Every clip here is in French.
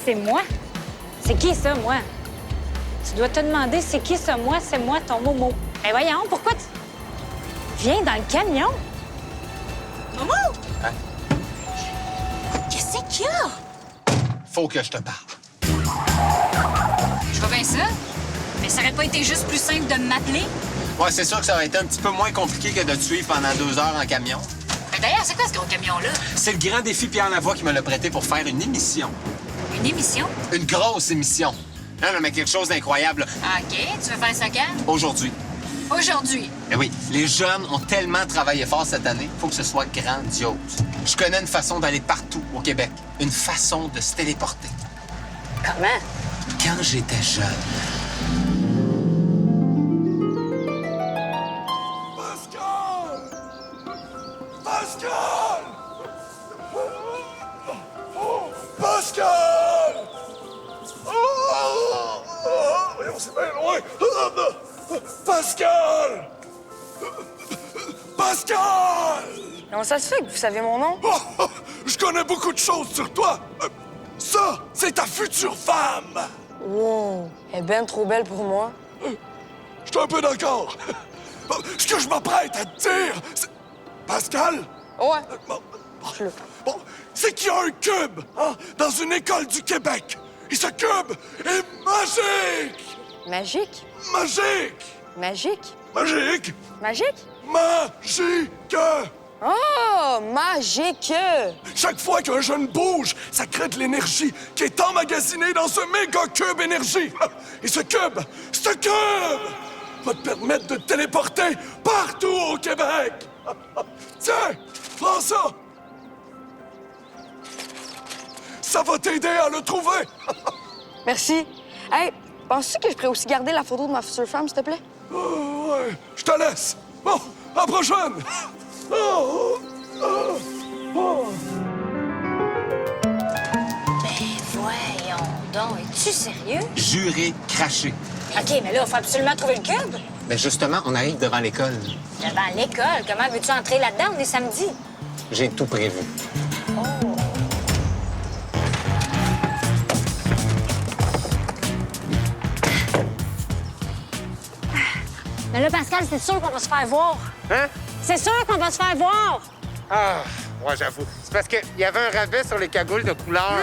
c'est moi. C'est qui ça, moi? Tu dois te demander, c'est qui ça, moi? C'est moi, ton Momo. Ben voyons, pourquoi tu... Viens dans le camion. Momo! Hein? Qu'est-ce qu'il y a? Faut que je te parle. Je vois bien ça. Mais ça aurait pas été juste plus simple de m'appeler? Ouais, c'est sûr que ça aurait été un petit peu moins compliqué que de te suivre pendant 2 heures en camion. Mais d'ailleurs, c'est quoi ce gros camion-là? C'est le grand défi Pierre Lavoie qui me l'a prêté pour faire une émission. Une émission? Une grosse émission. Non, mais quelque chose d'incroyable. Ah, OK. Tu veux faire ça quand? Aujourd'hui. Aujourd'hui. Eh oui, les jeunes ont tellement travaillé fort cette année, faut que ce soit grandiose. Je connais une façon d'aller partout au Québec. Une façon de se téléporter. Comment? Quand j'étais jeune... Pascal! Pascal! Voyons, c'est bien loin! Pascal! Pascal! Comment ça se fait que vous savez mon nom? Je connais beaucoup de choses sur toi! Ça, c'est ta future femme! Wow, elle est bien trop belle pour moi. Je suis un peu d'accord. Ce que je m'apprête à te dire, c'est... Pascal? Ouais. Bon, c'est qu'il y a un cube, hein, dans une école du Québec. Et ce cube est magique! Magique? Magique! Magique? Magique! Magique? Magique! Oh, magique! Chaque fois qu'un jeune bouge, ça crée de l'énergie qui est emmagasinée dans ce méga cube énergie. Et ce cube va te permettre de te téléporter partout au Québec. Tiens, prends ça. Ça va t'aider à le trouver. Merci. Hey, penses-tu que je pourrais aussi garder la photo de ma future femme, s'il te plaît? Ouais, je te laisse. Bon, à la prochaine. Ben voyons donc, es-tu sérieux? Juré, craché. OK, mais là, il faut absolument trouver le cube. Mais justement, on arrive devant l'école. Devant l'école, comment veux-tu entrer là-dedans? On est samedi. J'ai tout prévu. Mais là, Pascal, c'est sûr qu'on va se faire voir. Hein? C'est sûr qu'on va se faire voir. Ah, ouais, j'avoue. C'est parce qu'il y avait un rabais sur les cagoules de couleur.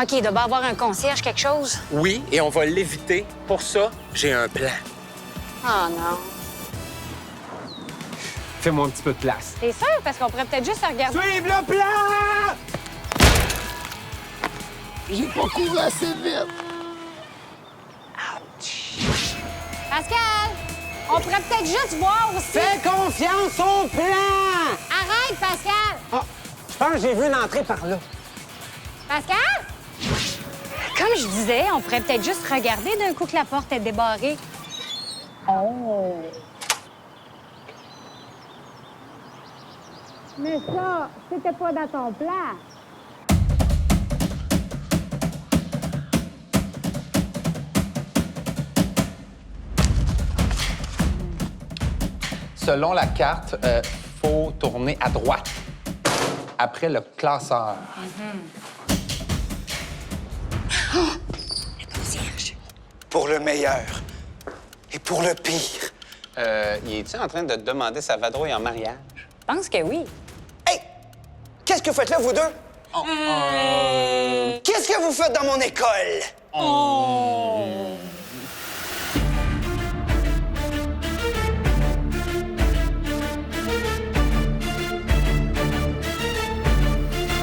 OK, il doit bien avoir un concierge, quelque chose. Oui, et on va l'éviter. Pour ça, j'ai un plan. Oh non. Fais-moi un petit peu de place. T'es sûr? Parce qu'on pourrait peut-être juste regarder. Suive le plan! J'ai pas couru assez vite. Pascal, on pourrait peut-être juste voir aussi. Fais confiance au plan! Arrête, Pascal! Ah, je pense que j'ai vu une entrée par là. Pascal? Comme je disais, on pourrait peut-être juste regarder d'un coup que la porte est débarrée. Oh! Mais ça, c'était pas dans ton plan. Selon la carte, faut tourner à droite après le classeur. Le concierge. Pour le meilleur et pour le pire. Il est-tu en train de demander sa vadrouille en mariage? Je pense que oui. Hey! Qu'est-ce que vous faites là, vous deux? Qu'est-ce que vous faites dans mon école?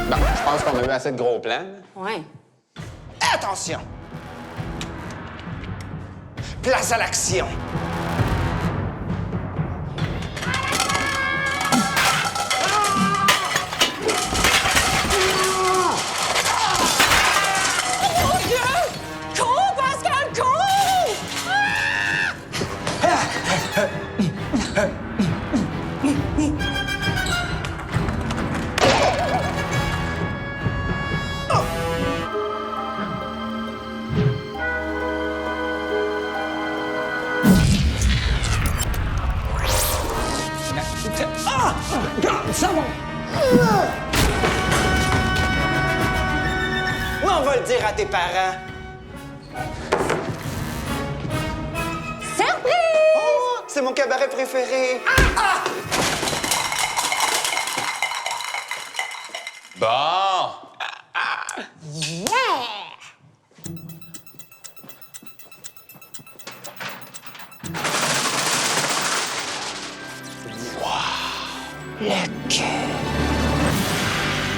Bon, je pense qu'on a eu assez de gros plans. Ouais. Attention! Place à l'action! Cours, Pascal, cours! on va le dire à tes parents. Surprise! Oh, c'est mon cabaret préféré. Bon!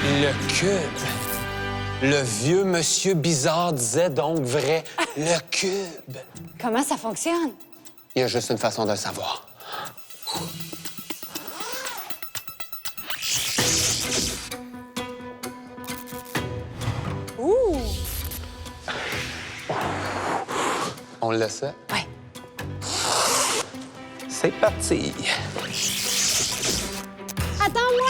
Le cube. Le vieux monsieur bizarre disait donc vrai. Le cube. Comment ça fonctionne? Il y a juste une façon de le savoir. Ouh! On le sait. Ouais. C'est parti. Attends-moi!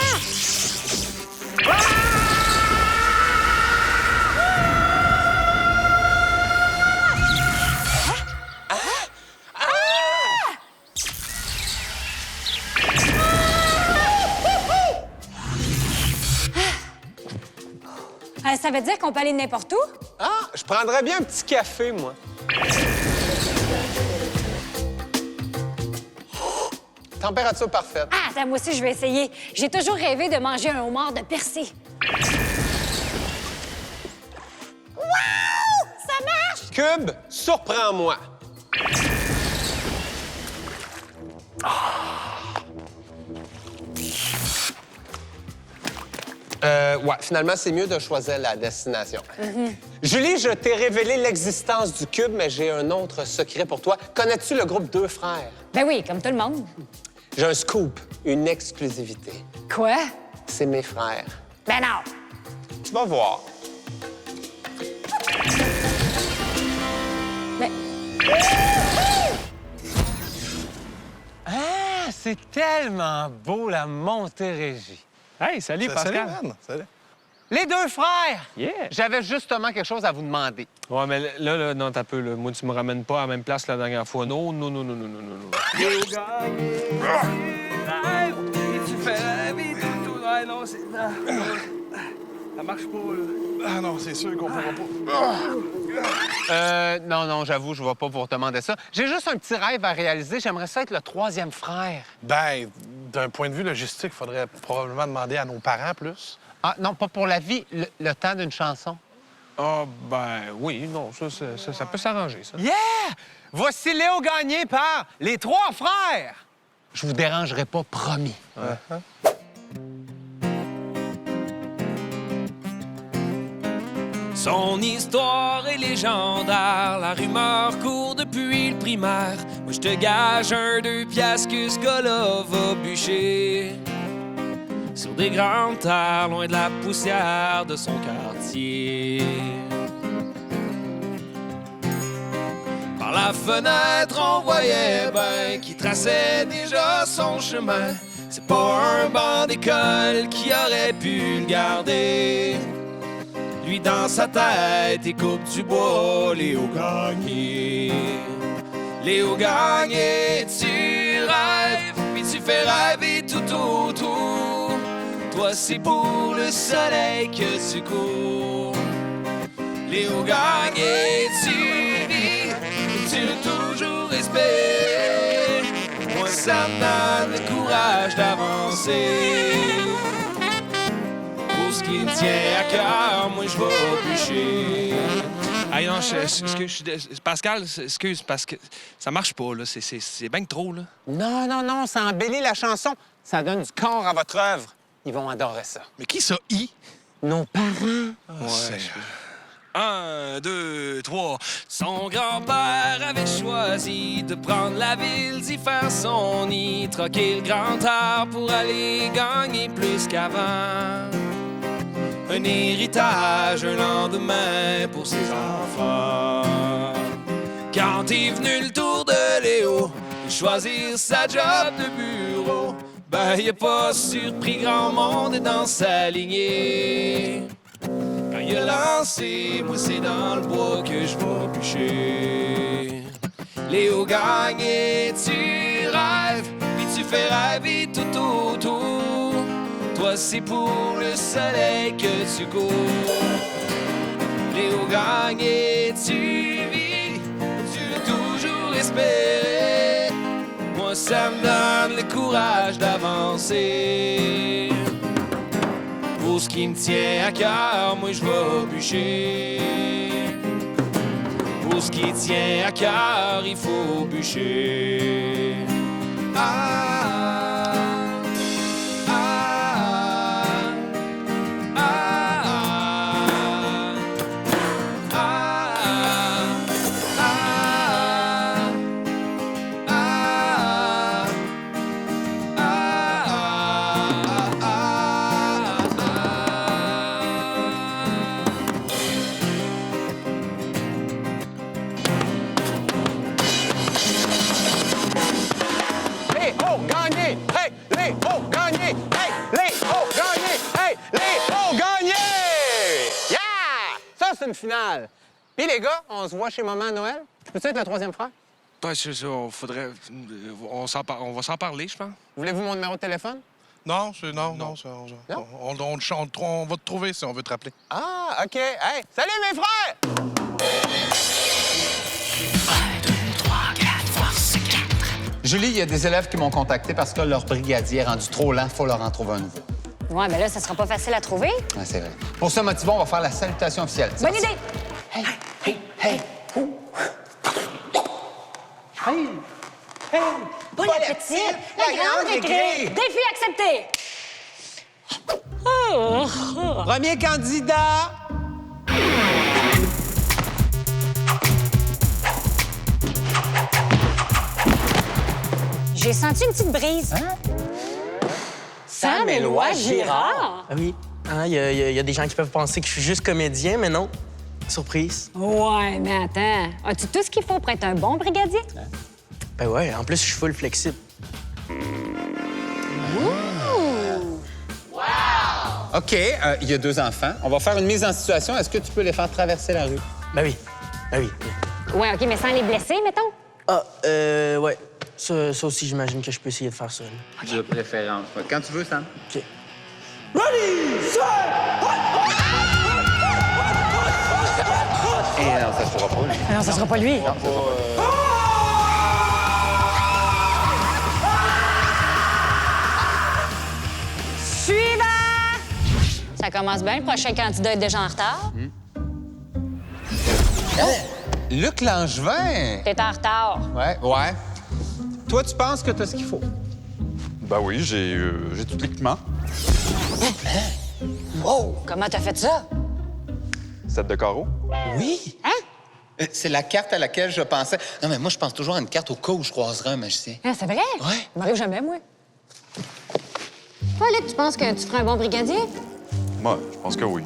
Ça veut dire qu'on peut aller n'importe où? Ah, je prendrais bien un petit café, moi. Température parfaite. Ah, attends, moi aussi, je vais essayer. J'ai toujours rêvé de manger un homard de Percé. Wow! Ça marche! Cube, surprends-moi. Ouais, finalement, c'est mieux de choisir la destination. Julie, je t'ai révélé l'existence du cube, mais j'ai un autre secret pour toi. Connais-tu le groupe Deux Frères? Ben oui, comme tout le monde. J'ai un scoop, une exclusivité. Quoi? C'est mes frères. Ben non! Tu vas voir. Mais... Ah, c'est tellement beau, la Montérégie. Hey, salut, Pascal. Salut, man. Salut. Les Deux Frères! Yeah! J'avais justement quelque chose à vous demander. Ouais, mais là, non, t'as peu, là. Moi, tu me ramènes pas à la même place que la dernière fois. Non. Ça marche pas, là. Ah non, c'est sûr qu'on pourra pas. Non, j'avoue, je vais pas pour te demander ça. J'ai juste un petit rêve à réaliser. J'aimerais ça être le troisième frère. Ben, d'un point de vue logistique, il faudrait probablement demander à nos parents plus. Ah, non, pas pour la vie, le temps d'une chanson. Ah, ben oui, non, ça peut s'arranger, ça. Yeah! Voici Léo Gagné par Les Trois Frères. Je vous dérangerai pas, promis. Son histoire est légendaire, la rumeur court depuis le primaire. Moi, je te gage 2 piastres que ce gars-là va bûcher sur des grandes terres, loin de la poussière de son quartier. Par la fenêtre, on voyait ben qu'il traçait déjà son chemin. C'est pas un banc d'école qui aurait pu le garder. Lui, dans sa tête, il coupe du bois, Léo Gagné. Léo Gagné, tu rêves, puis tu fais rêver tout autour. Toi, c'est pour le soleil que tu cours. Léo Gagné, tu vis, tu veux toujours espérer. Moi, ça me donne le courage d'avancer. Pour ce qui me tient à cœur, moi, je vais bûcher. Hey, non, Pascal, excuse, parce que ça marche pas, là. C'est bien trop, là. Non, ça embellit la chanson. Ça donne du corps à votre œuvre. Ils vont adorer ça. Mais qui ça, I? Nos parents. Ouais. 1, 2, 3. Son grand-père avait choisi de prendre la ville, d'y faire son nid, troquer le grand air pour aller gagner plus qu'avant. Un héritage, un lendemain pour ses enfants. Quand est venu le tour de Léo, de choisir sa job de bureau, ben il a pas surpris grand monde dans sa lignée. Quand il a lancé, moi c'est dans le bois que je vais bûcher. Léo Gagné, tu rêves, puis tu fais rêver tout autour. Toi c'est pour le soleil que tu cours. Léo Gagné, tu vis, tu l'as toujours espéré. Moi, ça me donne le courage d'avancer. Pour ce qui me tient à cœur, moi, je vais bûcher. Pour ce qui tient à cœur, il faut bûcher. Léo Gagné! Hey! Léo Gagné! Hey! Léo Gagné! Hey! Léo Gagné! Yeah! Ça, c'est une finale. Puis les gars, on se voit chez maman à Noël. Je peux-tu être le troisième frère? Ouais, c'est ça. Faudrait. On va s'en parler, je pense. Voulez-vous mon numéro de téléphone? Non, on va te trouver si on veut te rappeler. Ah, OK. Hey! Salut, mes frères! Julie, il y a des élèves qui m'ont contacté parce que leur brigadier est rendu trop lent. Faut leur en trouver un nouveau. Ouais, mais là, ça sera pas facile à trouver. Ouais, c'est vrai. Pour ce motif, on va faire la salutation officielle. C'est Bonne parti. idée! Hey! Hey! Hey! Hey! Hey! Bon appétit! La grande récré! Défi accepté! Premier candidat! J'ai senti une petite brise. Sam Éloi Girard? Ah oui. Il y a des gens qui peuvent penser que je suis juste comédien, mais non. Surprise. Ouais, mais attends. As-tu tout ce qu'il faut pour être un bon brigadier? Ben ouais, en plus, je suis full flexible. OK, il y a 2 enfants. On va faire une mise en situation. Est-ce que tu peux les faire traverser la rue? Ben oui. Ben oui. Ouais, OK, mais sans les blesser, mettons. Ah, ouais. Ça aussi, j'imagine que je peux essayer de faire ça. De préférence. Quand tu veux, Sam. OK. Ready, set, Et non, ça sera pas lui. Non, ça sera pas lui. Suivant! Ça commence bien. Le prochain candidat est déjà en retard. Luc Langevin! T'es en retard. Ouais. Toi, tu penses que tu as ce qu'il faut? Ben oui, j'ai tout l'équipement. Wow! Comment t'as fait ça? 7 de carreau. Oui. Hein? C'est la carte à laquelle je pensais. Non, mais moi, je pense toujours à une carte au cas où je croiserais un magicien. Ah, c'est vrai? Ouais. Ça m'arrive jamais, moi. Toi, Luc, tu penses que tu ferais un bon brigadier? Moi, je pense que oui.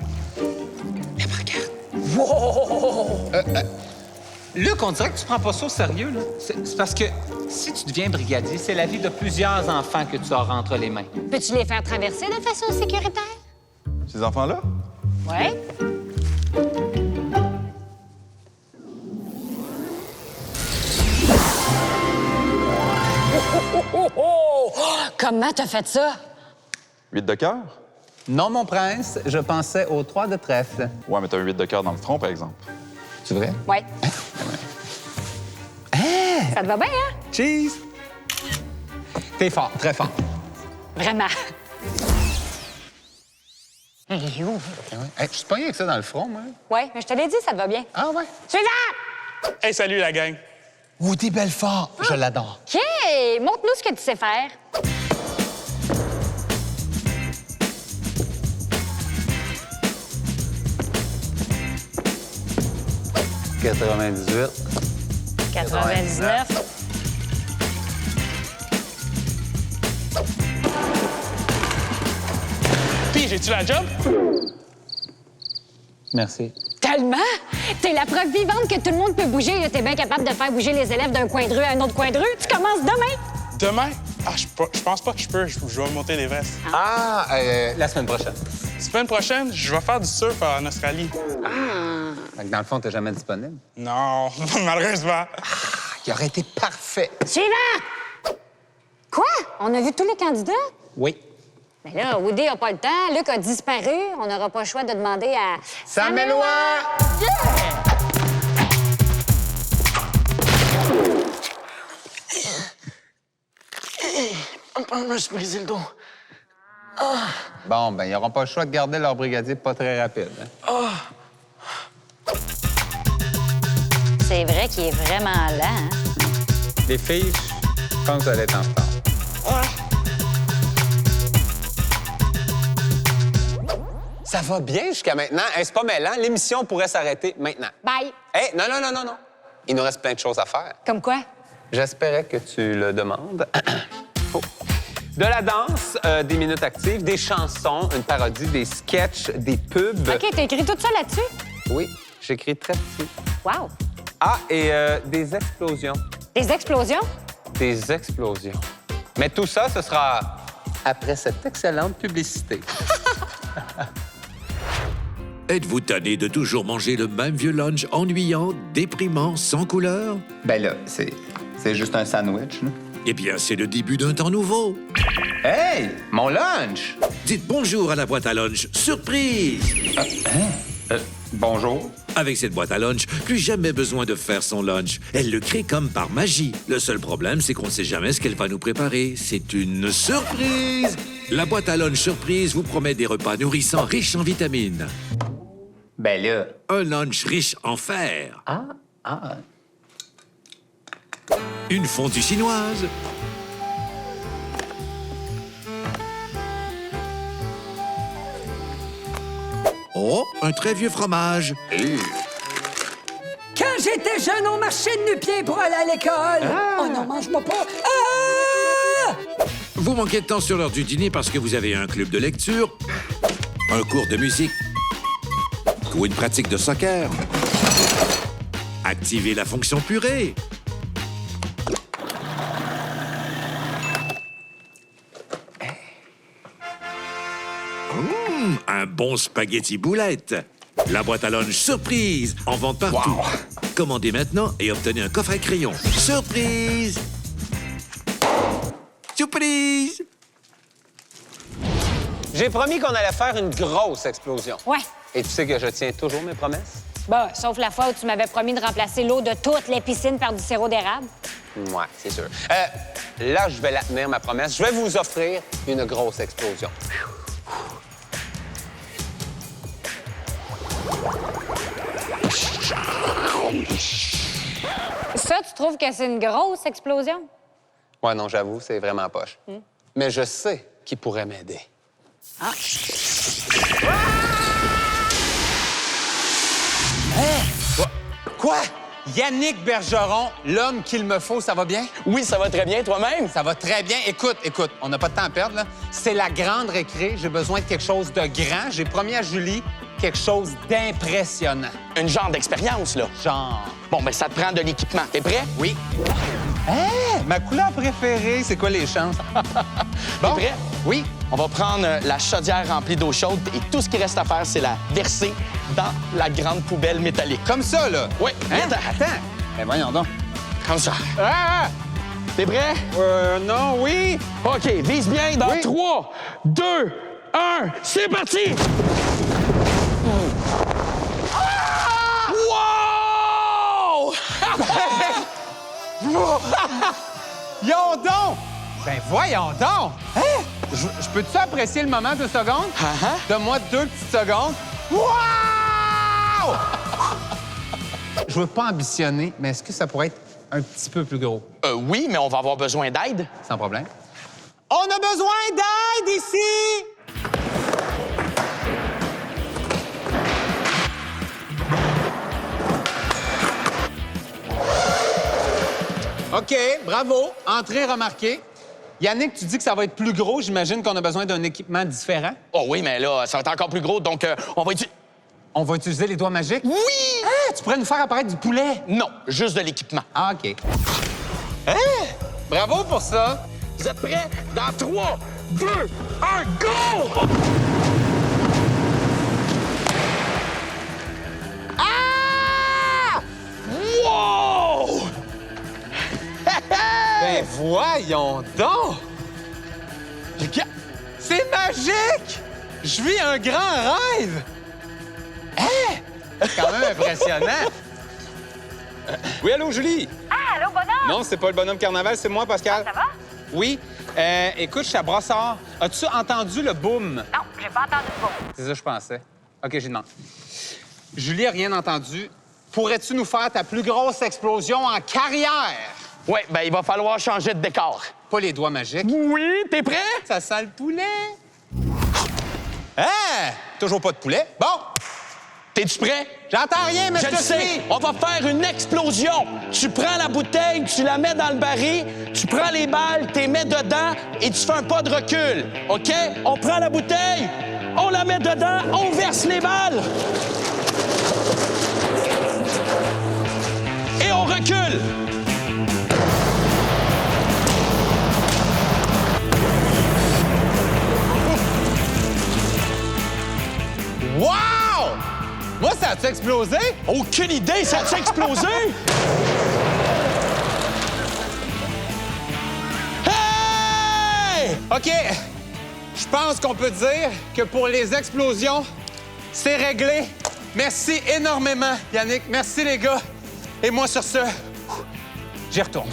La pancarte. Wow! Luc, on dirait que tu prends pas ça au sérieux, là. C'est parce que si tu deviens brigadier, c'est la vie de plusieurs enfants que tu auras entre les mains. Peux-tu les faire traverser de façon sécuritaire? Ces enfants-là? Ouais. Comment t'as fait ça? 8 de cœur? Non, mon prince, je pensais aux 3 de trèfle. Ouais, mais t'as un 8 de cœur dans le front, par exemple. C'est vrai? Ouais. Ça te va bien, hein? Cheese! T'es fort, très fort. Vraiment. Il est où? Je suis pas rien avec ça dans le front, moi. Ouais, mais je te l'ai dit, ça te va bien. Ah ouais? Suivant! Hey, salut, la gang. Woody Belfort, je l'adore. OK, montre-nous ce que tu sais faire. « 98. 99. Puis, j'ai-tu la job? Merci. Tellement! T'es la preuve vivante que tout le monde peut bouger. Là. T'es bien capable de faire bouger les élèves d'un coin de rue à un autre coin de rue. Tu commences demain. Demain? Ah, je pense pas que je peux. Je vais monter l'Everest. Ah, la semaine prochaine. Semaine prochaine, je vais faire du surf en Australie. Ah! Fait que dans le fond, t'es jamais disponible? Non, malheureusement. Il aurait été parfait. Suivant! Quoi? On a vu tous les candidats? Oui. Mais là, Woody n'a pas le temps. Luc a disparu. On n'aura pas le choix de demander à... Samélois! Je me suis brisé le dos. Bon, ben, ils n'auront pas le choix de garder leur brigadier pas très rapide. Hein? C'est vrai qu'il est vraiment lent, hein? Les filles, je pense que vous allez être en retard. Ça va bien jusqu'à maintenant. Hey, c'est pas mêlant. L'émission pourrait s'arrêter maintenant. Bye. Hey, non. Il nous reste plein de choses à faire. Comme quoi? J'espérais que tu le demandes. Oh. De la danse, des minutes actives, des chansons, une parodie, des sketchs, des pubs. OK, t'as écrit tout ça là-dessus? Oui, j'écris très petit. Wow. Ah, et des explosions. Des explosions? Des explosions. Mais tout ça, ce sera après cette excellente publicité. Êtes-vous tanné de toujours manger le même vieux lunch ennuyant, déprimant, sans couleur? Ben là, c'est juste un sandwich, là. Eh bien, c'est le début d'un temps nouveau. Hey! Mon lunch! Dites bonjour à la boîte à lunch. Surprise! Bonjour. Avec cette boîte à lunch, plus jamais besoin de faire son lunch. Elle le crée comme par magie. Le seul problème, c'est qu'on ne sait jamais ce qu'elle va nous préparer. C'est une surprise! La boîte à lunch surprise vous promet des repas nourrissants riches en vitamines. Ben là... Un lunch riche en fer. Une fondue chinoise. Oh, un très vieux fromage. Quand j'étais jeune, on marchait de nu-pieds pour aller à l'école. Oh non, mange-moi pas. Vous manquez de temps sur l'heure du dîner parce que vous avez un club de lecture, un cours de musique ou une pratique de soccer. Activez la fonction purée. Un bon spaghetti boulette. La boîte à lunch surprise, en vente partout. Wow. Commandez maintenant et obtenez un coffret crayon. Surprise! Surprise! J'ai promis qu'on allait faire une grosse explosion. Ouais. Et tu sais que je tiens toujours mes promesses? Bah, sauf la fois où tu m'avais promis de remplacer l'eau de toutes les piscines par du sirop d'érable. Ouais, c'est sûr. Là, je vais la tenir, ma promesse. Je vais vous offrir une grosse explosion. Ça, tu trouves que c'est une grosse explosion? Ouais, non, j'avoue, c'est vraiment poche. Mais je sais qui pourrait m'aider. Ah. Quoi? Yannick Bergeron, l'homme qu'il me faut, ça va bien? Oui, ça va très bien. Toi-même? Ça va très bien. Écoute, on n'a pas de temps à perdre, là. C'est la grande récré. J'ai besoin de quelque chose de grand. J'ai promis à Julie quelque chose d'impressionnant. Une genre d'expérience, là. Genre. Bon, ben ça te prend de l'équipement. T'es prêt? Oui. Hey, ma couleur préférée, c'est quoi les chances? Bon. T'es prêt? Oui. On va prendre la chaudière remplie d'eau chaude et tout ce qui reste à faire, c'est la verser dans la grande poubelle métallique. Comme ça, là? Oui. Hein? Attends. Ben voyons donc. Comme ça. Ah! T'es prêt? Non, oui. OK, vise bien dans Oui. 3, 2, 1, c'est parti! Wow! Yon donc! Ben voyons donc! Hein? Je peux-tu apprécier le moment 2 secondes? Donne-moi 2 petites secondes. Wow! Je veux pas ambitionner, mais est-ce que ça pourrait être un petit peu plus gros? Oui, mais on va avoir besoin d'aide. Sans problème. On a besoin d'aide ici! OK, bravo. Entrée remarquée. Yannick, tu dis que ça va être plus gros. J'imagine qu'on a besoin d'un équipement différent. Oh oui, mais là, ça va être encore plus gros, donc on va utiliser... On va utiliser les doigts magiques? Oui! Ah, tu pourrais nous faire apparaître du poulet? Non, juste de l'équipement. Ah, OK. Hein? Bravo pour ça. Vous êtes prêts? Dans 3, 2, 1, go! Ah! Wow! Ben voyons donc! C'est C'est magique! Je vis un grand rêve! Hein? C'est quand même impressionnant. Oui, allô, Julie? Ah, allô, bonhomme! Non, c'est pas le bonhomme carnaval, c'est moi, Pascal. Ça va? Oui. Écoute, je suis à Brossard. As-tu entendu le boom? Non, j'ai pas entendu le boom. C'est ça que je pensais. OK, j'y demande. Julie a rien entendu. Pourrais-tu nous faire ta plus grosse explosion en carrière? Ouais, ben il va falloir changer de décor. Pas les doigts magiques. Oui, t'es prêt? Ça sent le poulet. Hein? Toujours pas de poulet. Bon, T'es-tu prêt? j'entends rien, mais Je je le te sais. suis. On va faire une explosion. Tu prends la bouteille, tu la mets dans le baril, tu prends les balles, tu les mets dedans et tu fais un pas de recul. OK? On prend la bouteille, on la met dedans, on verse les balles. Et on recule. Wow! Moi, ça a-tu explosé? Aucune idée, ça a-tu explosé? Hey! OK. Je pense qu'on peut dire que pour les explosions, c'est réglé. Merci énormément, Yannick. Merci, les gars. Et moi, sur ce, j'y retourne.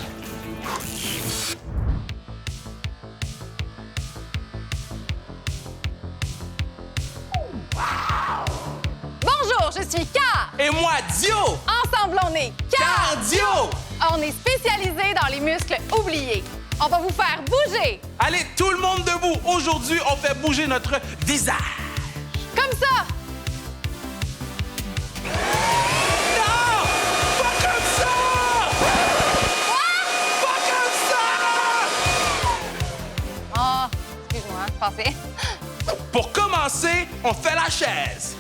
Bonjour, je suis Car. Et moi, Dio! Ensemble, on est Cardio! On est spécialisé dans les muscles oubliés. On va vous faire bouger. Allez, tout le monde debout. Aujourd'hui, on fait bouger notre visage. Comme ça. Non! Pas comme ça! Pas comme ça! Oh, excuse-moi, passez. Pour commencer, on fait la chaise.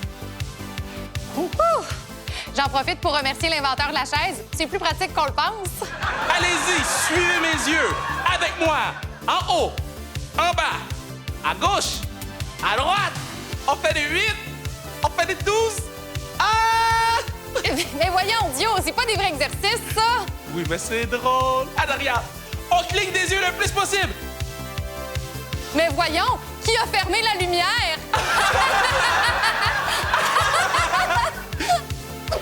J'en profite pour remercier l'inventeur de la chaise. C'est plus pratique qu'on le pense. Allez-y, suivez mes yeux. Avec moi. En haut, en bas, à gauche, à droite. On fait des 8, on fait des 12. Ah! Mais voyons, Dio, c'est pas des vrais exercices, ça. Oui, mais c'est drôle. En arrière, on cligne des yeux le plus possible. Mais voyons, qui a fermé la lumière?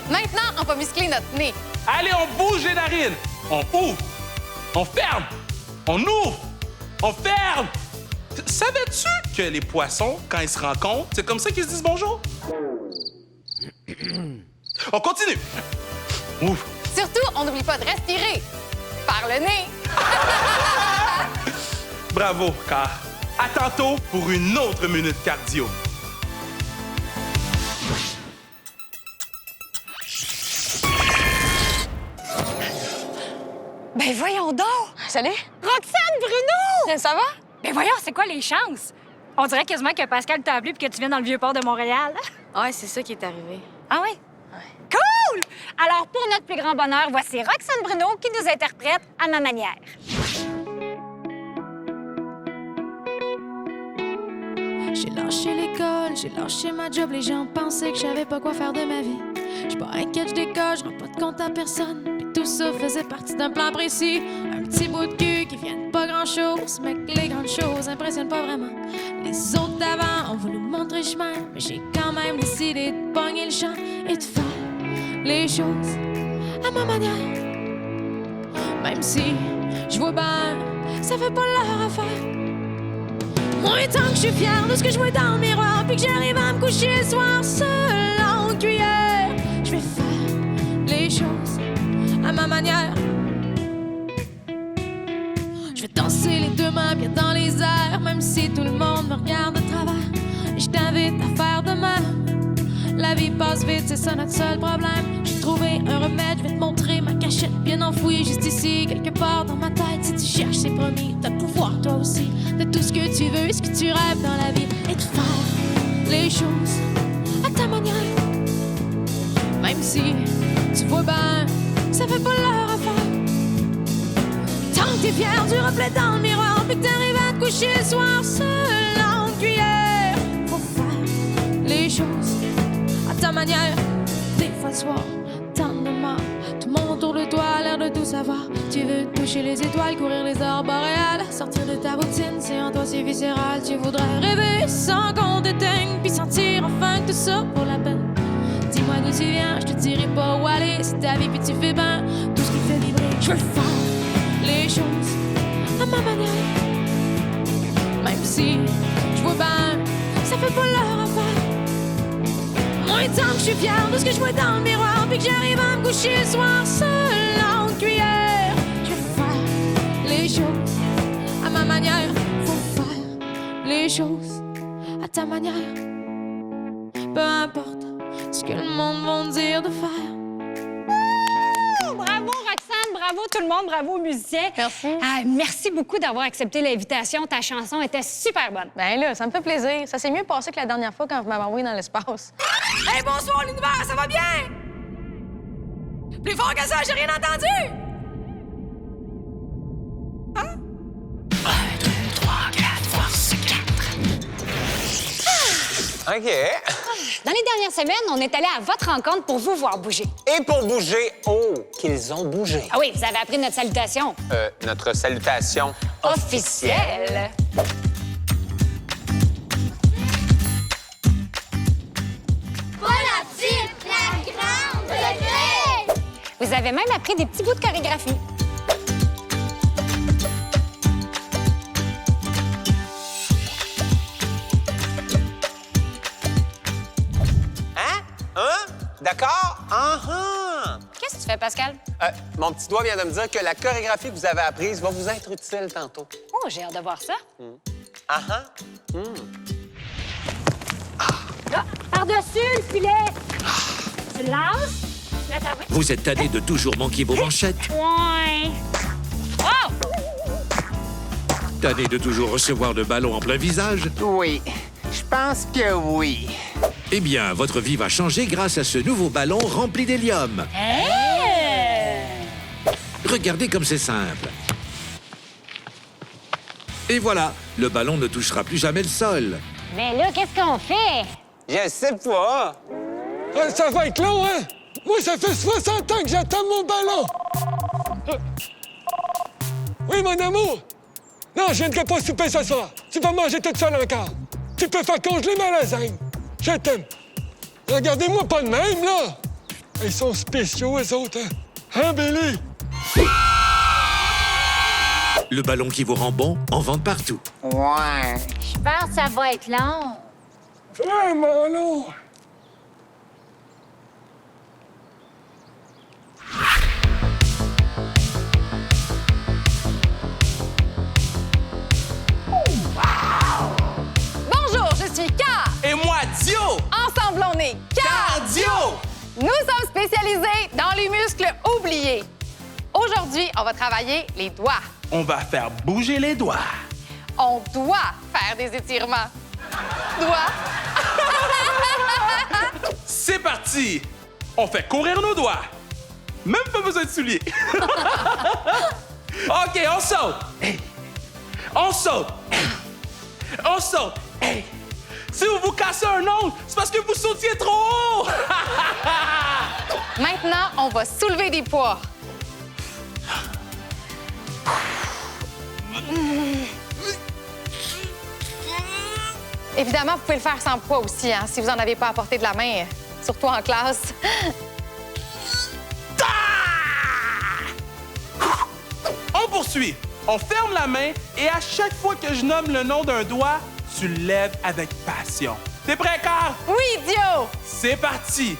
Maintenant, on va muscler notre nez. Allez, on bouge les narines. On ouvre, on ferme, on ouvre, on ferme. Savais-tu que les poissons, quand ils se rencontrent, c'est comme ça qu'ils se disent bonjour? On continue. Ouvre. Surtout, on n'oublie pas de respirer. Par le nez. Bravo, Car. À tantôt pour une autre minute cardio. Ben voyons donc! Salut. Roxane Bruno! Ça va? Ben voyons, c'est quoi les chances? On dirait quasiment que Pascal t'a appelé puis que tu viens dans le Vieux-Port de Montréal. Ouais, c'est ça qui est arrivé. Ah oui? Cool! Alors, pour notre plus grand bonheur, voici Roxane Bruno qui nous interprète à ma manière. J'ai lâché l'école, j'ai lâché ma job, les gens pensaient que je savais pas quoi faire de ma vie. J'suis pas inquiète, j'décolle, j'rends pas de compte à personne. Puis tout ça faisait partie d'un plan précis. Un petit bout de cul qui vient de pas grand-chose, mais que les grandes choses impressionnent pas vraiment. Les autres d'avant ont voulu montrer chemin, mais j'ai quand même décidé de pogner le champ et de faire les choses à ma manière. Même si je vois bien, ça fait pas leur affaire. Moi, tant que je suis fière de ce que je vois dans le miroir, puis que j'arrive à me coucher le soir seule en cuillère, je vais faire les choses à ma manière. Je vais danser les deux mains bien dans les airs, même si tout le monde me regarde de travers. Et je t'invite à faire de même. La vie passe vite, c'est ça notre seul problème. J'ai trouvé un remède, je vais te montrer ma cachette bien enfouie juste ici, quelque part dans ma tête. Si tu cherches, c'est promis, t'as le pouvoir toi aussi de tout ce que tu veux, ce que tu rêves dans la vie, et de faire les choses à ta manière. Même si tu vois ben, ça fait pas leur affaire. Tant que t'es fier du reflet dans le miroir, puis que t'arrives à te coucher le soir seul en cuillère, faut faire les choses à ta manière. Des fois le soir, t'en as marre, tout le monde autour de toi a l'air de le tout savoir. Tu veux toucher les étoiles, courir les aurores boréales. Sortir de ta routine, c'est en toi, c'est viscéral. Tu voudrais rêver sans qu'on t'éteigne, puis sentir enfin que tout ça vaut la peine. Dis-moi d'où tu viens, je te dirai pas où aller. C'est ta vie puis tu fais bien tout ce qui te fait vibrer. Je veux faire les choses à ma manière. Même si je vois bien, ça fait pas leur affaire. Moi, tant que je suis fière de ce que je vois dans le miroir, puis que j'arrive à me coucher le soir seul en cuillère. Je veux faire les choses à ma manière. Faut faire les choses à ta manière. Peu importe ce que le monde va dire de faire. Bravo, Roxane, bravo tout le monde, bravo aux musiciens. Merci. Merci beaucoup d'avoir accepté l'invitation. Ta chanson était super bonne. Ben là, ça me fait plaisir. Ça s'est mieux passé que la dernière fois quand vous m'avez envoyé dans l'espace. Hey, bonsoir, l'univers, ça va bien? Plus fort que ça, j'ai rien entendu! Hein? 1, 2, 3, 4, force 4. OK. Dans les dernières semaines, on est allé à votre rencontre pour vous voir bouger. Et pour bouger, qu'ils ont bougé. Ah oui, vous avez appris notre salutation. Notre salutation Officielle. Pas la petite, la grande, le gré! Vous avez même appris des petits bouts de chorégraphie. D'accord? Qu'est-ce que tu fais, Pascal? Mon petit doigt vient de me dire que la chorégraphie que vous avez apprise va vous être utile tantôt. Oh, j'ai hâte de voir ça. Là, par-dessus le filet. Tu le lances. Là, t'as... Vous êtes tanné de toujours manquer vos manchettes? Ouais. Oh! Tanné de toujours recevoir le ballon en plein visage? Oui, je pense que oui. Eh bien, votre vie va changer grâce à ce nouveau ballon rempli d'hélium. Regardez comme c'est simple. Et voilà, le ballon ne touchera plus jamais le sol. Mais là, qu'est-ce qu'on fait? Je sais pas. Ça va être long, hein? Moi, ça fait 60 ans que j'attends mon ballon. Oui, mon amour? Non, je viendrai pas souper ce soir. Tu vas manger toute seule encore. Tu peux faire congeler ma lasagne. Je t'aime. Regardez-moi pas de même, là. Ils sont spéciaux, eux autres, hein? Hein, Billy? Le ballon qui vous rend bon, en vente partout. Ouais. Je pense que ça va être long. Vraiment long. Bonjour, je suis K. Et moi, Dio! Ensemble, on est Cardio! Nous sommes spécialisés dans les muscles oubliés. Aujourd'hui, on va travailler les doigts. On va faire bouger les doigts. On doit faire des étirements. Doigts. C'est parti! On fait courir nos doigts. Même pas besoin de souliers. OK, on saute. Hey. On saute. Hey. On saute. Hey. Si vous vous cassez un ongle, c'est parce que vous sautiez trop haut. Maintenant, on va soulever des poids. Évidemment, vous pouvez le faire sans poids aussi, hein, si vous n'en avez pas à portée de la main, surtout en classe. On poursuit. On ferme la main et à chaque fois que je nomme le nom d'un doigt, tu le lèves avec passion. T'es prêt, Carl? Oui, Dio! C'est parti.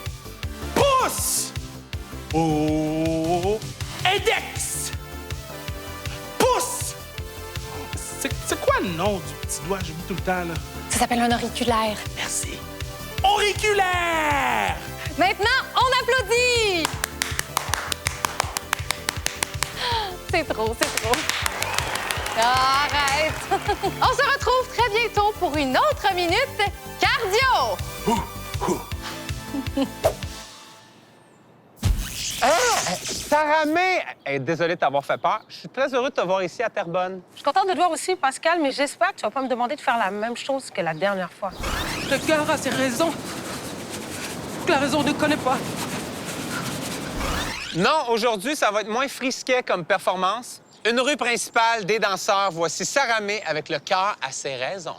Pouce! Oh! Index! Pouce! C'est quoi le nom du petit doigt? J'oublie tout le temps, là. Ça s'appelle un auriculaire. Merci. Auriculaire! Maintenant, on applaudit! C'est trop, c'est trop. Arrête! On se retrouve très bientôt pour une autre minute cardio! Sarah May! Désolé de t'avoir fait peur. Je suis très heureux de te voir ici à Terrebonne. Je suis contente de te voir aussi, Pascal, mais j'espère que tu vas pas me demander de faire la même chose que la dernière fois. Le cœur a ses raisons. Que la raison ne connaît pas. Non, aujourd'hui, ça va être moins frisquet comme performance. Une rue principale, des danseurs. Voici Sarah May avec le cœur à ses raisons.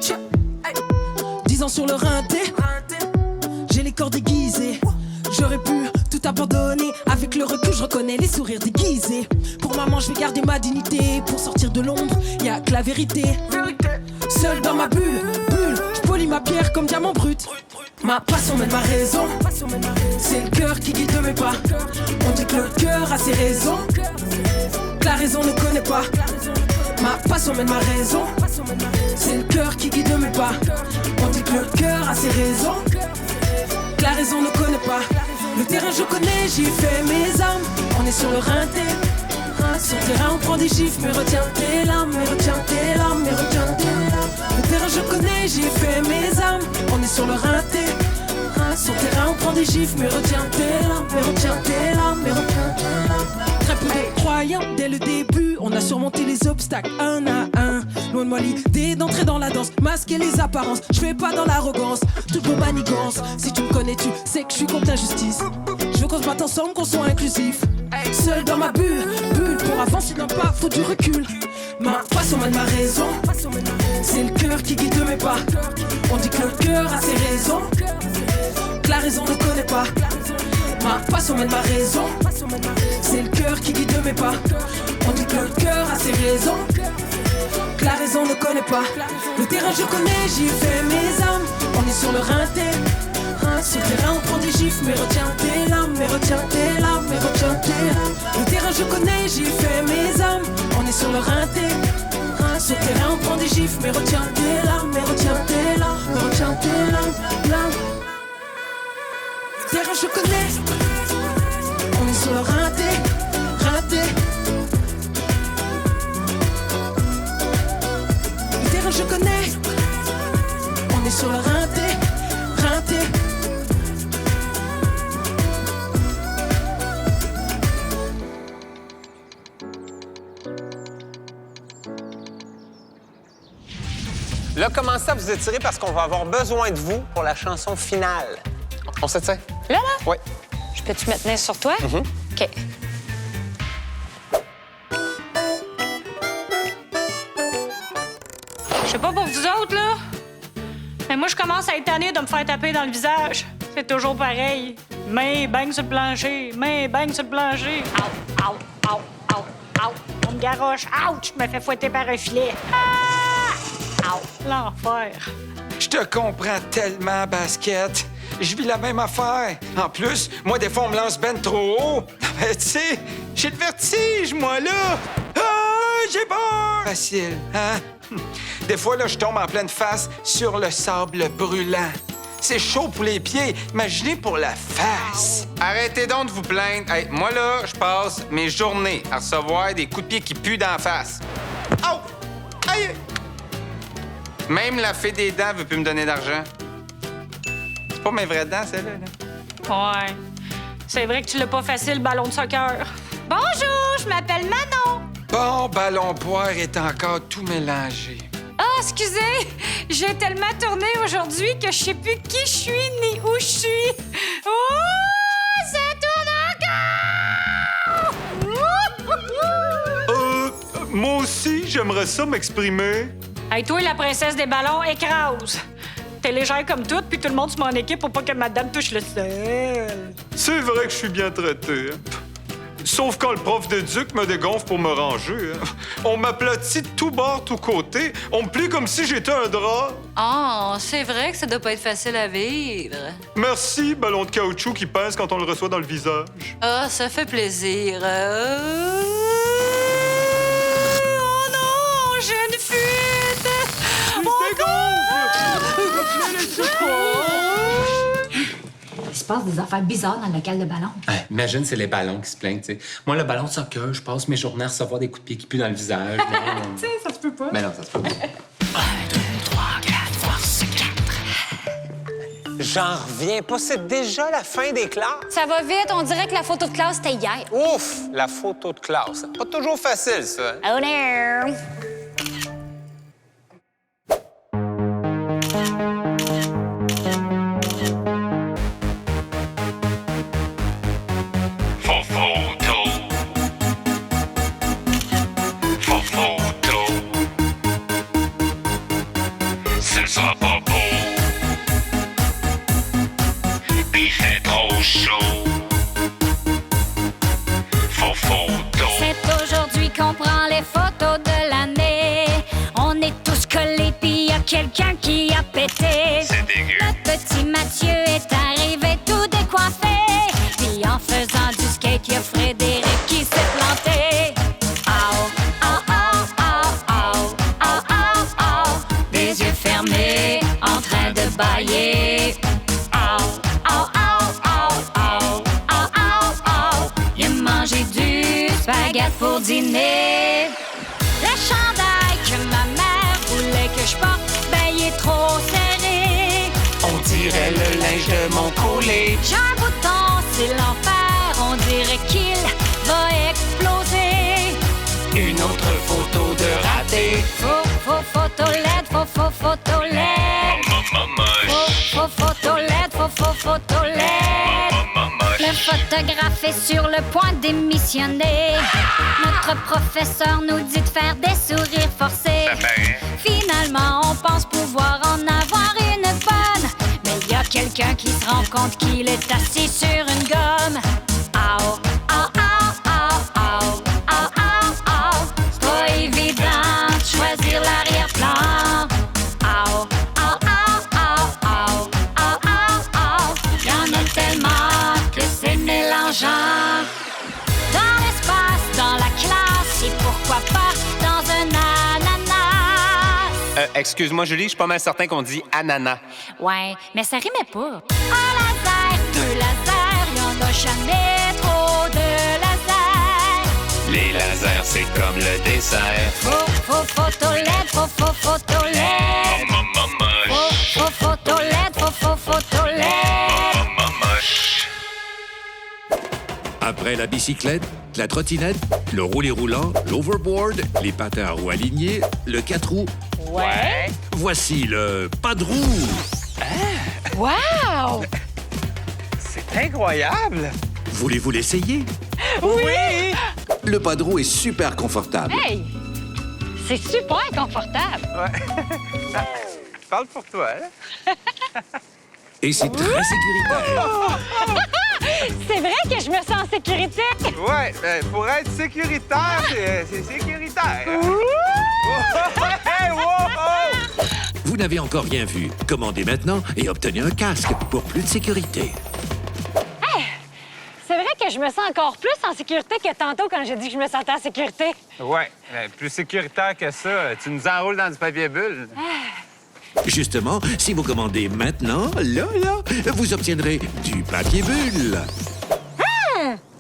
Tiens, hey. 10 ans sur le rinté, j'ai les corps déguisés. J'aurais pu tout abandonner. Avec le recul, je reconnais les sourires déguisés. Pour maman, je vais garder ma dignité. Pour sortir de l'ombre, y'a que la vérité. Seul dans ma bulle, je polis ma pierre comme diamant brut. Ma passion mène ma raison. C'est le cœur qui guide mes pas. On dit que le cœur a ses raisons, que la raison ne connaît pas. Ma passion mène ma raison. C'est le cœur qui guide mes pas. On dit que le cœur a ses raisons, que la raison ne connaît pas. Le terrain je connais, j'y fais mes armes. On est sur le rinté. Sur le terrain on prend des chiffres, mais retiens tes larmes, mais retiens tes larmes, mais retiens tes larmes. Le terrain je connais, j'y fais mes armes. On est sur le rinté. Sur le terrain on prend des chiffres, mais retiens tes larmes, mais retiens tes larmes, mais retiens tes larmes. Très peu de croyants dès le début, on a surmonté les obstacles un à un. Loin de moi l'idée d'entrer dans la danse, masquer les apparences. Je fais pas dans l'arrogance, toutes vos manigances. Si tu me connais, tu sais que je suis contre l'injustice. Je veux qu'on se batte ensemble, qu'on soit inclusif. Seul dans ma bulle, pour avancer d'un pas, faut du recul. Ma passion mène ma raison. C'est le cœur qui guide mes pas. On dit que le cœur a ses raisons, que la raison ne connaît pas. Ma passion mène ma raison. C'est le cœur qui guide mes pas. On dit que le cœur a ses raisons, que la raison ne connaît pas. Le terrain je connais, j'y fais mes armes. On est sur le rinté. Sur le terrain on prend des gifs, mais retiens tes larmes, mais retiens tes larmes, mais retiens tes larmes. Le terrain je connais, j'y fais mes armes. On est sur le rinté. Sur le terrain on prend des gifs, mais retiens tes larmes, mais retiens tes larmes, mais retiens tes larmes. Le terrain je connais. On est sur le rinté, rinté. Le terrain je connais. On est sur le rinté, rinté. Là, commencez à vous étirer parce qu'on va avoir besoin de vous pour la chanson finale. On s'étire? Là? Oui. Je peux-tu me tenir sur toi? OK. Je sais pas pour vous autres, là, mais moi, je commence à être tannée de me faire taper dans le visage. C'est toujours pareil. Main bang sur le plancher, main bang sur le plancher. Au, au, au, au, au. On me garoche. Ouch! Je me fais fouetter par un filet. Ah! Au, l'enfer. Je te comprends tellement, basket. Je vis la même affaire. En plus, moi, des fois, on me lance ben trop haut. Ben, tu sais, j'ai le vertige, moi, là. Ah, j'ai peur! Facile, hein? Des fois, là, je tombe en pleine face sur le sable brûlant. C'est chaud pour les pieds. Imaginez pour la face. Arrêtez donc de vous plaindre. Hey, moi, là, je passe mes journées à recevoir des coups de pied qui puent d'en face. Oh! Aïe! Même la fée des dents veut plus me donner d'argent. C'est pas mes vraies dents, celle-là. Là. Ouais. C'est vrai que tu l'as pas facile, ballon de soccer. Bonjour, je m'appelle Manon. Bon, ballon poire est encore tout mélangé. Ah, excusez, j'ai tellement tourné aujourd'hui que je sais plus qui je suis ni où je suis. Oh, ça tourne encore! Moi aussi, j'aimerais ça m'exprimer. Hey, toi, la princesse des ballons, écrase. T'es légère comme toute, puis tout le monde se met en équipe pour pas que madame touche le sol. C'est vrai que je suis bien traité. Hein? Sauf quand le prof de Duc me dégonfle pour me ranger. Hein? On m'aplatit de tout bord, tout côté. On me plie comme si j'étais un drap. Oh, c'est vrai que ça doit pas être facile à vivre. Merci, ballon de caoutchouc qui pince quand on le reçoit dans le visage. Ah, ça fait plaisir. Oh non, j'ai une fuite! Il se passe des affaires bizarres dans le local de ballon. Imagine, c'est les ballons qui se plaignent, tu sais. Moi, le ballon de soccer, je passe mes journées à recevoir des coups de pied qui puent dans le visage. Tu sais, ça se peut pas. Mais non, ça se peut pas. 1, 2, 3, 4, force 4. J'en reviens pas, c'est déjà la fin des classes. Ça va vite, on dirait que la photo de classe, c'était hier. Ouf, la photo de classe. Pas toujours facile, ça. Oh no! Ce sera pas beau. Il fait trop chaud. C'est aujourd'hui qu'on prend les photos de l'année. On est tous collés pis y a quelqu'un qui a pété. C'est dégueu. Notre petit Mathieu est arrivé tout décoiffé. Puis en faisant du skate, y a Frédéric qui s'est planté. Au, au, au, au, au, au, au, au. Des yeux fermés, en train de bailler. Au, au, au, au, au, au, au, au. Il a mangé du spaghetti pour dîner. Le chandail que ma mère voulait que je porte, ben il est trop serré. On dirait le linge de mon collé. J'ai un bouton, c'est l'enfer, on dirait qu'il va exploser. Une autre photo de raté. Faux photo LED, faux photo LED. Faux photo LED, faux photo LED. Le photographe est sur le point de démissionner. Notre professeur nous dit de faire des sourires forcés. Finalement, on pense pouvoir en avoir une bonne. Mais il y a quelqu'un qui se rend compte qu'il est assis sur une gomme. Au, au, au, au, au, au, au, au. C'est pas évident de choisir l'arrière-plan. Au, au, au, au, au, au, au, au. Y en a tellement que c'est mélangeant. Dans l'espace, dans la classe, et pourquoi pas dans un ananas. Excuse-moi, Julie, je suis pas mal certain qu'on dit ananas. Ouais, mais ça rimait pas. Un laser, deux lasers, y'en a jamais trop de lasers. Les lasers, c'est comme le dessert. Faux photo LED, faux photo LED. Faux photo LED, faux photo LED. Après la bicyclette, la trottinette, le roulé roulant, l'overboard, les patins à roues alignées, le 4 roues. Ouais. Voici le pas de roue. Wow! C'est incroyable! Voulez-vous l'essayer? Oui! Le pas de roue est super confortable. Hey! C'est super confortable. Ouais. Parle pour toi, hein? Et c'est très sécuritaire. C'est vrai que je me sens en sécurité. Ouais, ben, pour être sécuritaire, c'est sécuritaire. Hey, wow! Vous n'avez encore rien vu. Commandez maintenant et obtenez un casque pour plus de sécurité. Hey! C'est vrai que je me sens encore plus en sécurité que tantôt quand j'ai dit que je me sentais en sécurité. Ouais, plus sécuritaire que ça, tu nous enroules dans du papier bulle. Justement, si vous commandez maintenant, là, vous obtiendrez du papier bulle.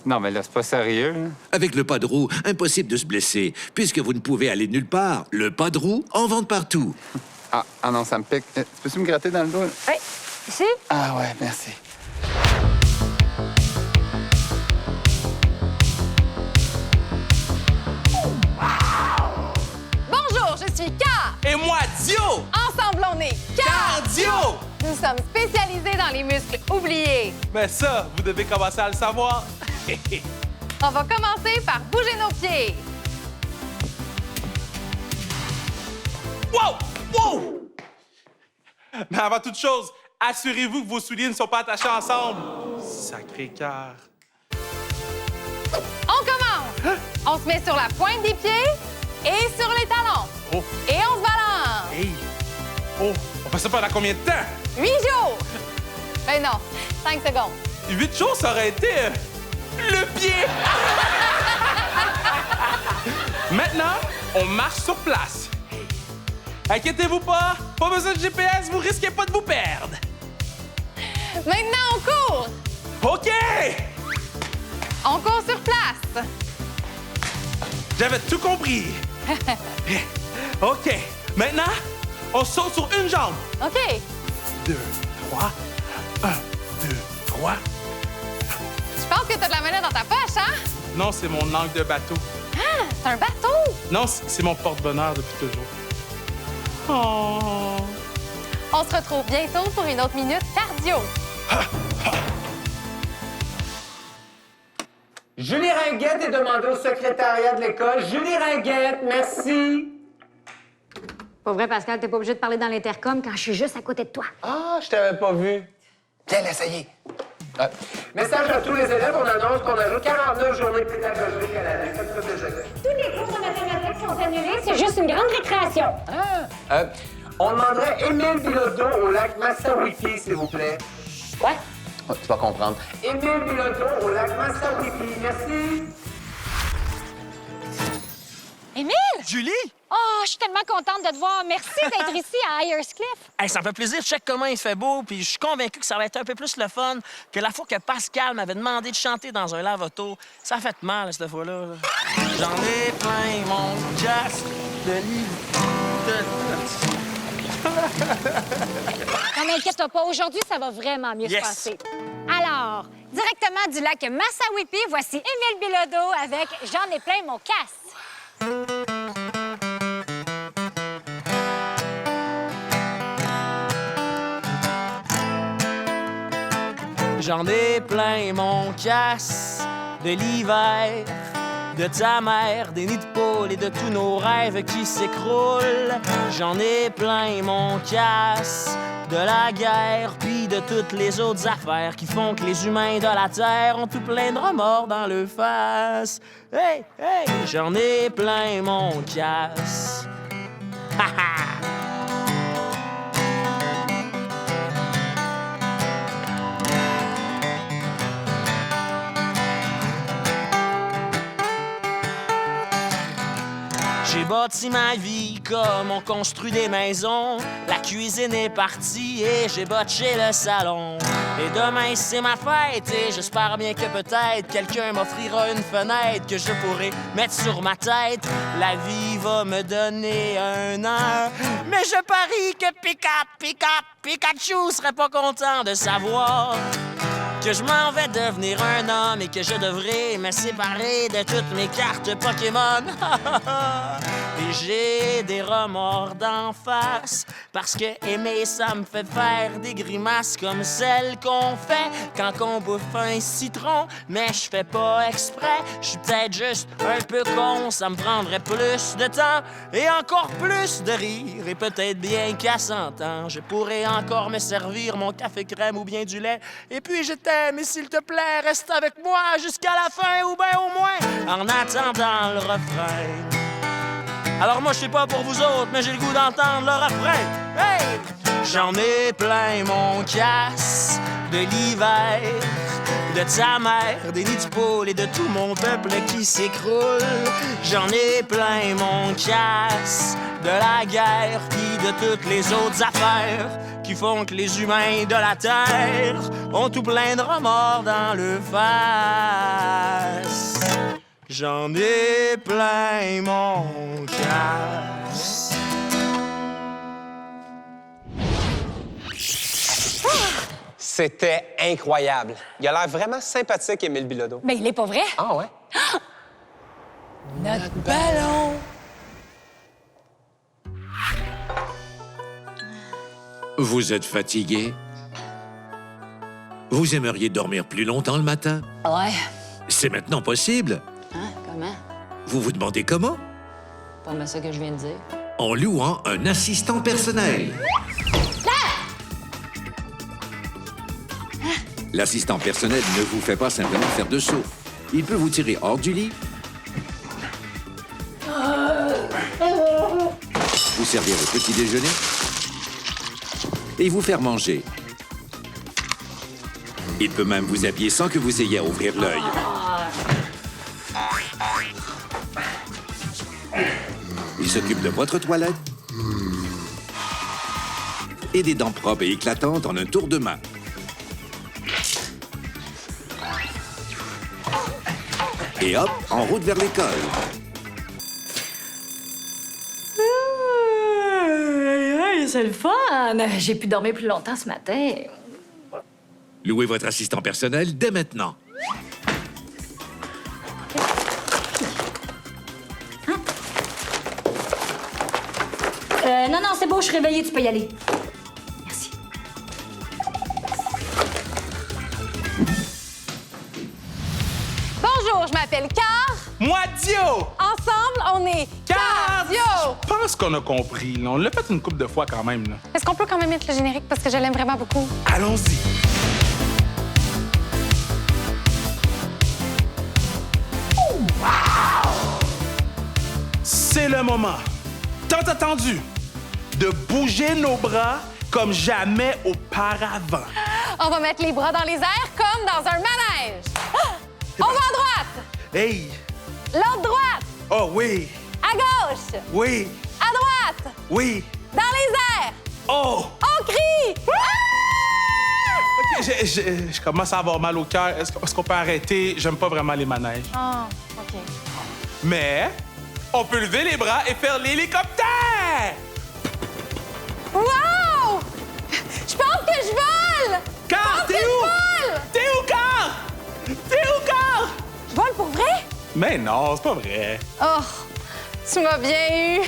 Non, mais là, c'est pas sérieux. Avec le pas de roue, impossible de se blesser. Puisque vous ne pouvez aller nulle part, le pas de roue en vente partout. Ah non, ça me pique. Peux-tu me gratter dans le dos? Oui, ici? Ah ouais, merci. Bonjour, je suis K. Et moi, Dio! Ensemble, on est Cardio! Nous sommes spécialisés dans les muscles oubliés. Mais ça, vous devez commencer à le savoir. On va commencer par bouger nos pieds. Wow! Wow! Mais avant toute chose, assurez-vous que vos souliers ne sont pas attachés ensemble. Sacré cœur. On commence. On se met sur la pointe des pieds et sur les talons. Oh. Et on se balance. Hey! Oh, on fait ça pendant combien de temps? 8 jours. Ben non, 5 secondes. 8 jours, ça aurait été le pied! Maintenant, on marche sur place. Inquiétez-vous pas besoin de GPS, vous risquez pas de vous perdre. Maintenant, on court. OK! On court sur place. J'avais tout compris. OK. Maintenant, on saute sur une jambe. OK. 2, 3. 1, 2, 3. Je pense que t'as de la monnaie dans ta poche, hein? Non, c'est mon angle de bateau. Ah, c'est un bateau. Non, c'est mon porte-bonheur depuis toujours. Oh. On se retrouve bientôt pour une autre minute cardio. Julie Ringuette est demandée au secrétariat de l'école. Julie Ringuette, merci. Pas vrai, Pascal, t'es pas obligé de parler dans l'intercom quand je suis juste à côté de toi. Ah, je t'avais pas vu. Viens l'essayer. Message à tous les élèves, on annonce qu'on ajoute 49 journées pédagogiques à l'année. Faites-le déjà. Tous les cours de mathématiques sont annulés, c'est juste une grande récréation. On demanderait Émile Bilodeau au lac Massawiki, s'il vous plaît. Quoi? Oh, tu vas comprendre. Émile Bilodeau au lac Massawiki, merci. Émile? Julie? Oh, je suis tellement contente de te voir. Merci d'être ici à Ayerscliff. Hey, ça me fait plaisir. Check comment il fait beau. Puis je suis convaincu que ça va être un peu plus le fun que la fois que Pascal m'avait demandé de chanter dans un lave-auto. Ça a fait mal, cette fois-là. J'en ai plein mon casque de livres. Non, mais inquiète-toi pas. Aujourd'hui, ça va vraiment mieux se passer. Alors, directement du lac Massawippi, voici Émile Bilodeau avec J'en ai plein mon casse. J'en ai plein mon casse de l'hiver, de ta mère, des nids de poules et de tous nos rêves qui s'écroulent. J'en ai plein mon casse de la guerre, puis de toutes les autres affaires qui font que les humains de la Terre ont tout plein de remords dans leur face. Hey, hey, j'en ai plein mon casse. Ha ha! J'ai bâti ma vie comme on construit des maisons. La cuisine est partie et j'ai botché le salon. Et demain c'est ma fête et j'espère bien que peut-être quelqu'un m'offrira une fenêtre que je pourrai mettre sur ma tête. La vie va me donner un an, mais je parie que Pikachu serait pas content de savoir que je m'en vais devenir un homme et que je devrais me séparer de toutes mes cartes Pokémon. Et j'ai des remords d'en face parce que aimer, ça me fait faire des grimaces comme celles qu'on fait quand on bouffe un citron. Mais je fais pas exprès, je suis peut-être juste un peu con. Ça me prendrait plus de temps et encore plus de rire. Et peut-être bien qu'à 100 ans, je pourrais encore me servir mon café crème ou bien du lait. Et puis je t'aime et s'il te plaît, reste avec moi jusqu'à la fin ou bien au moins en attendant le refrain. Alors moi, je sais pas pour vous autres, mais j'ai le goût d'entendre le refrain. Hey! J'en ai plein mon casse de l'hiver, de ta mère, des nids de poules et de tout mon peuple qui s'écroule. J'en ai plein mon casse de la guerre, puis de toutes les autres affaires qui font que les humains de la Terre ont tout plein de remords dans le face. J'en ai plein mon casse. C'était incroyable. Il a l'air vraiment sympathique, Émile Bilodeau. Mais il est pas vrai. Ah ouais? Notre ballon. Vous êtes fatigué? Vous aimeriez dormir plus longtemps le matin? Ouais. C'est maintenant possible. Hein? Comment? Vous vous demandez comment? Pas mal ça que je viens de dire. En louant un assistant personnel. L'assistant personnel ne vous fait pas simplement faire de saut. Il peut vous tirer hors du lit, vous servir au petit déjeuner et vous faire manger. Il peut même vous habiller sans que vous ayez à ouvrir l'œil. Il s'occupe de votre toilette et des dents propres et éclatantes en un tour de main. Et hop, en route vers l'école. C'est le fun! J'ai pu dormir plus longtemps ce matin. Louez votre assistant personnel dès maintenant. Non, c'est beau, je suis réveillée, tu peux y aller. je m'appelle Car. Moi, Dio! Ensemble, on est Cardio! Je pense qu'on a compris. Là. On l'a fait une couple de fois quand même. Là. Est-ce qu'on peut quand même mettre le générique parce que je l'aime vraiment beaucoup? Allons-y. C'est le moment, tant attendu, de bouger nos bras comme jamais auparavant. On va mettre les bras dans les airs comme dans un manège. On va à droite. Hey! L'autre droite. Oh oui! À gauche. Oui! À droite. Oui! Dans les airs. Oh! On crie. OK, je commence à avoir mal au cœur. Est-ce qu'on peut arrêter? J'aime pas vraiment les manèges. Ah, OK. Mais on peut lever les bras et faire l'hélicoptère! Wow! Je pense que je vole! Car, t'es où? T'es où, Car? T'es où, Car? Je vole pour vrai? Mais non, c'est pas vrai. Oh, tu m'as bien eu.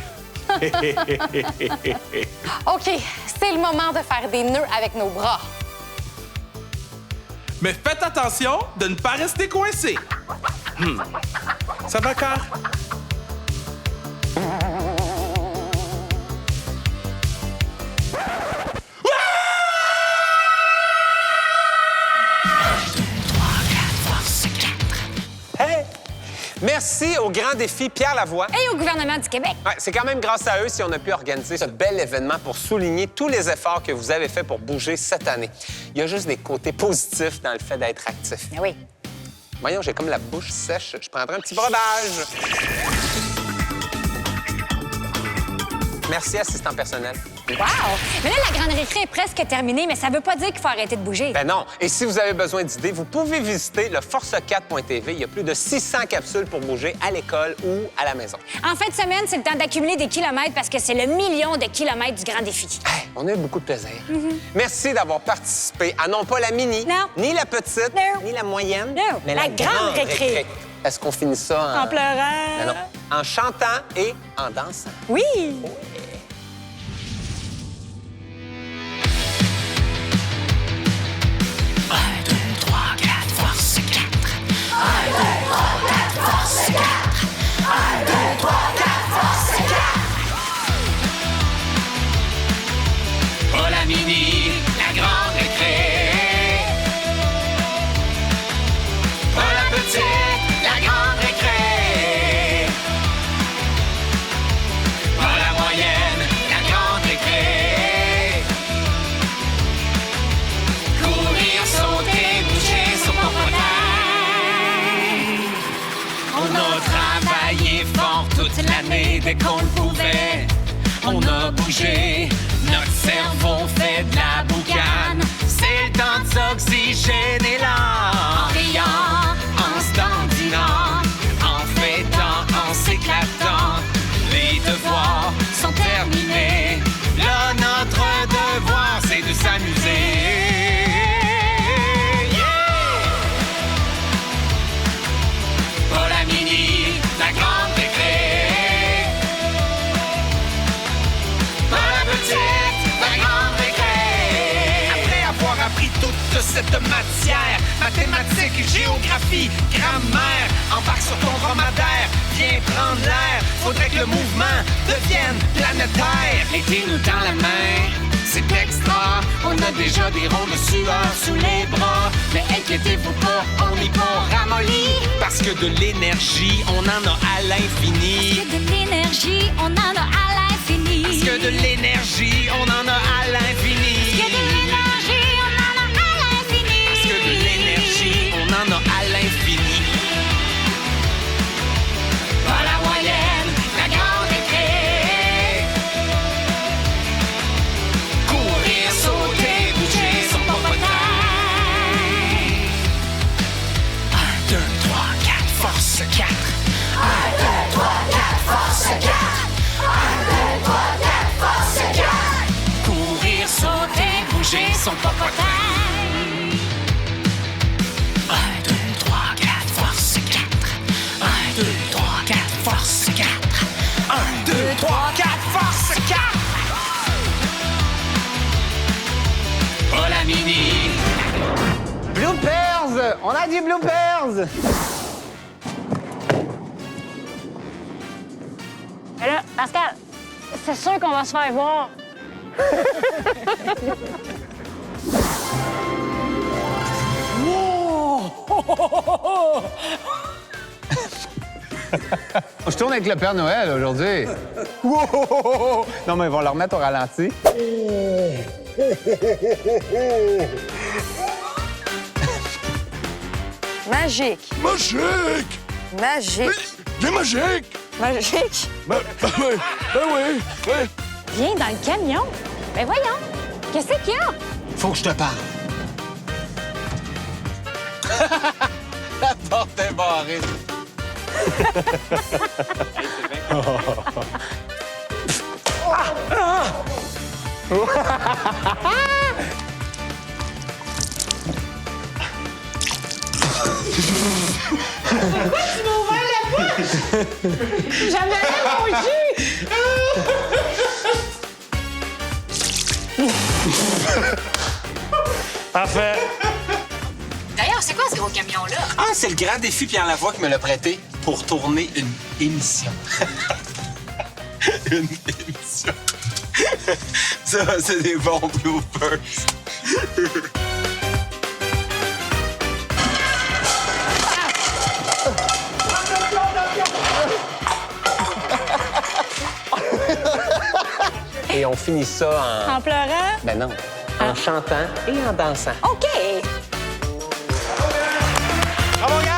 OK, c'est le moment de faire des nœuds avec nos bras. Mais faites attention de ne pas rester coincé. Ça va, Car? Hey! Merci au Grand Défi Pierre Lavoie. Et au gouvernement du Québec. Ouais, c'est quand même grâce à eux si on a pu organiser ce bel événement pour souligner tous les efforts que vous avez faits pour bouger cette année. Il y a juste des côtés positifs dans le fait d'être actif. Mais oui. Voyons, j'ai comme la bouche sèche. Je prendrai un petit brodage. Merci, assistant personnel. Wow! Mais là, la grande récré est presque terminée, mais ça veut pas dire qu'il faut arrêter de bouger. Ben non. Et si vous avez besoin d'idées, vous pouvez visiter le force4.tv. Il y a plus de 600 capsules pour bouger à l'école ou à la maison. En fin de semaine, c'est le temps d'accumuler des kilomètres parce que c'est le million de kilomètres du grand défi. Hey, on a eu beaucoup de plaisir. Merci d'avoir participé à non pas la mini, ni la petite, ni la moyenne, mais la grande récré. Est-ce qu'on finit ça en pleurant? Ben non. En chantant et en dansant. Oui! Oh. 1, 2, 3, 4, force 4. 1, 2, 3, 4, force 4. 1, 2, 3, 4, force 4. Oh la mini, la grande récré. Oh la petite, la grande récré. Oh la moyenne, la grande récré. Courir, sauter, bouger son popotin. On a travaillé fort toute l'année dès qu'on le pouvait. On a bougé, notre cerveau fait de la boucane. C'est le temps de s'oxygéner là. En riant, en se dandinant, en fêtant, en s'éclatant. Les devoirs sont terminés. Là, notre devoir, c'est de s'amuser. Oh la mini, la grande récré. Oh la petite, la grande récré. Après avoir appris toute cette matière, mathématiques, géographie, grammaire, embarque sur ton dromadaire, viens prendre l'air. Faudrait que le mouvement devienne planétaire. L'été nous tend la main, c'est extra. On a déjà des ronds de sueur sous les bras. Mais inquiétez-vous pas, on n'est pas ramolli. Parce que de l'énergie, on en a à l'infini. Parce que de l'énergie, on en a à l'infini. Parce que de l'énergie, on en a à l'infini. Parce que de l'énergie, on en a à l'infini. Parce que de l'énergie, on en a à l'infini. Pas la moyenne, la grande récré. Courir, sauter, bouger son popotin. 1, 2, 3, 4, force 4. 1, 2, 3, 4, force 4. 1, 2, 3, 4, force 4. Courir, sauter, bouger son popotin. 1, 2, 3, 4, force 4. 1, 2, 3, 4, force 4. 1, 2, 3, 4, force 4. Oh la mini. Bloopers! On a dit bloopers! c'est sûr qu'on va se faire voir. Je tourne avec le Père Noël aujourd'hui. Wow! Non, mais ils vont le remettre au ralenti. Magique. Magique! Magique. Mais magique! Magique. Ben oui. Viens dans le camion. Ben voyons. Qu'est-ce qu'il y a? Faut que je te parle. La porte est barrée. Pourquoi tu m'as ouvert la bouche? J'en avais mon jus! Parfait. D'ailleurs, c'est quoi ce gros camion-là? Ah, c'est le grand défi Pierre Lavoie qui me l'a prêté pour tourner une émission. Une émission. Ça, c'est des bons bloopers. Et on finit ça en... En pleurant? Ben non, en chantant et en dansant. OK. Bravo, gars!